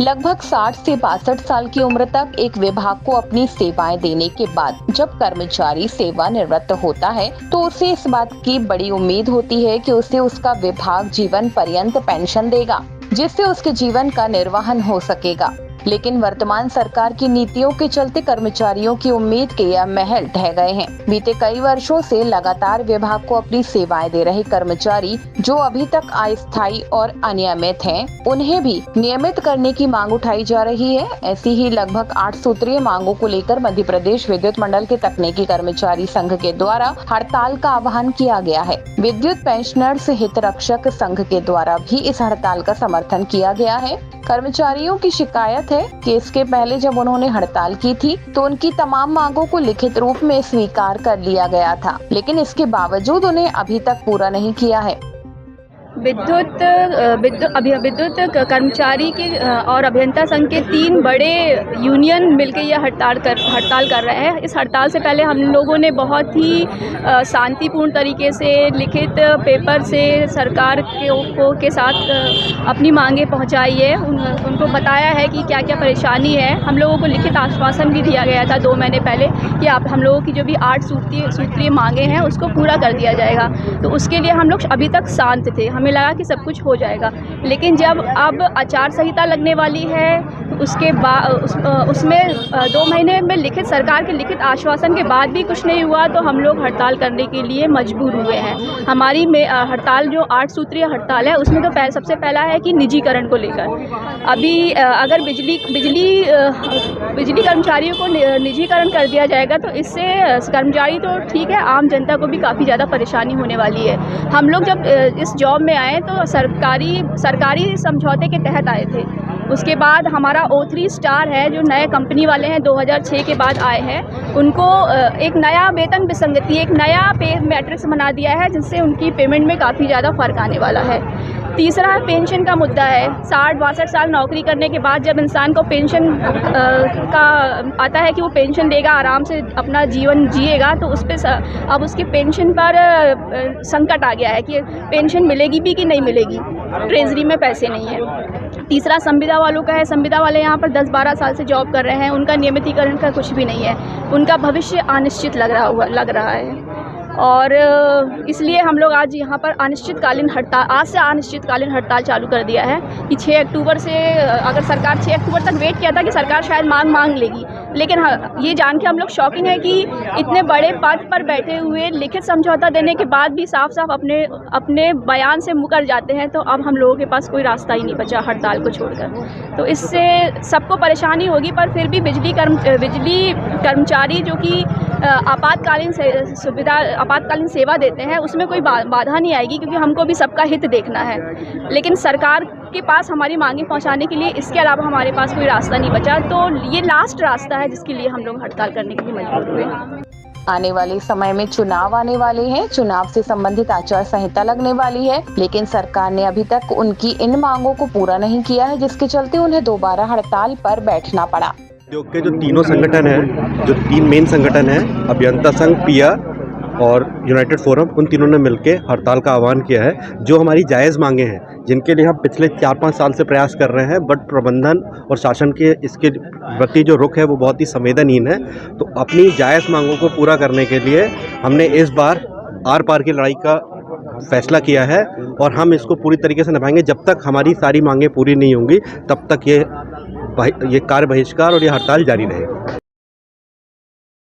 लगभग 60 से 62 साल की उम्र तक एक विभाग को अपनी सेवाएं देने के बाद जब कर्मचारी सेवानिवृत्त होता है तो उसे इस बात की बड़ी उम्मीद होती है कि उसे उसका विभाग जीवन पर्यंत पेंशन देगा, जिससे उसके जीवन का निर्वहन हो सकेगा। लेकिन वर्तमान सरकार की नीतियों के चलते कर्मचारियों की उम्मीद के यह महल ढह गए हैं। बीते कई वर्षों से लगातार विभाग को अपनी सेवाएं दे रहे कर्मचारी जो अभी तक अस्थायी और अनियमित हैं, उन्हें भी नियमित करने की मांग उठाई जा रही है। ऐसी ही लगभग 8 सूत्रीय मांगों को लेकर मध्य प्रदेश विद्युत मंडल के तकनीकी कर्मचारी संघ के द्वारा हड़ताल का आह्वान किया गया है। विद्युत पेंशनर्स हित रक्षक संघ के द्वारा भी इस हड़ताल का समर्थन किया गया है। कर्मचारियों की शिकायत है कि इसके पहले जब उन्होंने हड़ताल की थी तो उनकी तमाम मांगों को लिखित रूप में स्वीकार कर लिया गया था, लेकिन इसके बावजूद उन्हें अभी तक पूरा नहीं किया है। विद्युत कर्मचारी के और अभियंता संघ के 3 बड़े यूनियन मिलकर यह हड़ताल कर रहे हैं। इस हड़ताल से पहले हम लोगों ने बहुत ही शांतिपूर्ण तरीके से लिखित पेपर से सरकार के साथ अपनी मांगे पहुंचाई है। उनको बताया है कि क्या क्या परेशानी है। हम लोगों को लिखित आश्वासन भी दिया गया था 2 महीने पहले कि आप हम लोगों की जो भी 8 सूत्रीय मांगे हैं उसको पूरा कर दिया जाएगा। तो उसके लिए हम लोग अभी तक शांत थे, हमें लगा कि सब कुछ हो जाएगा। लेकिन जब अब आचार संहिता लगने वाली है तो उसके बाद उसमें 2 महीने में सरकार के लिखित आश्वासन के बाद भी कुछ नहीं हुआ तो हम लोग हड़ताल करने के लिए मजबूर हुए हैं। हमारी हड़ताल जो 8 सूत्रीय हड़ताल है उसमें तो सबसे पहला है कि निजीकरण को लेकर अभी अगर बिजली कर्मचारियों को निजीकरण कर दिया जाएगा तो इससे कर्मचारी तो ठीक है, आम जनता को भी काफ़ी ज़्यादा परेशानी होने वाली है। हम लोग जब इस जॉब में आए तो सरकारी समझौते के तहत आए थे। उसके बाद हमारा O3 स्टार है जो नए कंपनी वाले हैं 2006 के बाद आए हैं, उनको एक नया वेतन विसंगति, एक नया पे मैट्रिक्स बना दिया है जिससे उनकी पेमेंट में काफ़ी ज़्यादा फ़र्क आने वाला है। तीसरा पेंशन का मुद्दा है। 60-62 साल नौकरी करने के बाद जब इंसान को पेंशन का आता है कि वो पेंशन लेगा, आराम से अपना जीवन जिएगा, तो उस पर अब उसकी पेंशन पर संकट आ गया है कि पेंशन मिलेगी भी कि नहीं मिलेगी, ट्रेजरी में पैसे नहीं है। तीसरा संविदा वालों का है। संविदा वाले यहाँ पर 10-12 साल से जॉब कर रहे हैं, उनका नियमितीकरण का कुछ भी नहीं है, उनका भविष्य अनिश्चित लग रहा है। और इसलिए हम लोग आज यहाँ पर आज से अनिश्चितकालीन हड़ताल चालू कर दिया है कि 6 अक्टूबर से, अगर सरकार 6 अक्टूबर तक वेट किया था कि सरकार शायद मांग लेगी, लेकिन ये जान के हम लोग शॉकिंग है कि इतने बड़े पद पर बैठे हुए लिखित समझौता देने के बाद भी साफ साफ अपने बयान से मुकर जाते हैं। तो अब हम लोगों के पास कोई रास्ता ही नहीं बचा हड़ताल को छोड़कर। तो इससे सबको परेशानी होगी, पर फिर भी बिजली कर्मचारी जो कि आपातकालीन सेवा देते हैं उसमें कोई बाधा नहीं आएगी, क्योंकि हमको भी सबका हित देखना है। लेकिन सरकार के पास हमारी मांगे पहुंचाने के लिए इसके अलावा हमारे पास कोई रास्ता नहीं बचा। तो ये लास्ट रास्ता है जिसके लिए हम लोग हड़ताल करने के लिए मजबूर हुए। आने वाले समय में चुनाव आने वाले हैं, चुनाव से संबंधित आचार संहिता लगने वाली है, लेकिन सरकार ने अभी तक उनकी इन मांगों को पूरा नहीं किया है, जिसके चलते उन्हें दोबारा हड़ताल पर बैठना पड़ा। जो तीनों संगठन हैं, जो 3 मेन संगठन हैं, अभियंता संघ, पिया और यूनाइटेड फोरम, उन तीनों ने मिलकर हड़ताल का आह्वान किया है। जो हमारी जायज़ मांगे हैं, जिनके लिए हम पिछले 4-5 साल से प्रयास कर रहे हैं, बट प्रबंधन और शासन के इसके प्रति जो रुख है वो बहुत ही संवेदनहीन है। तो अपनी जायज़ मांगों को पूरा करने के लिए हमने इस बार आर पार की लड़ाई का फैसला किया है और हम इसको पूरी तरीके से निभाएंगे। जब तक हमारी सारी मांगें पूरी नहीं होंगी तब तक ये कार्य बहिष्कार और ये हड़ताल जारी रहेगी।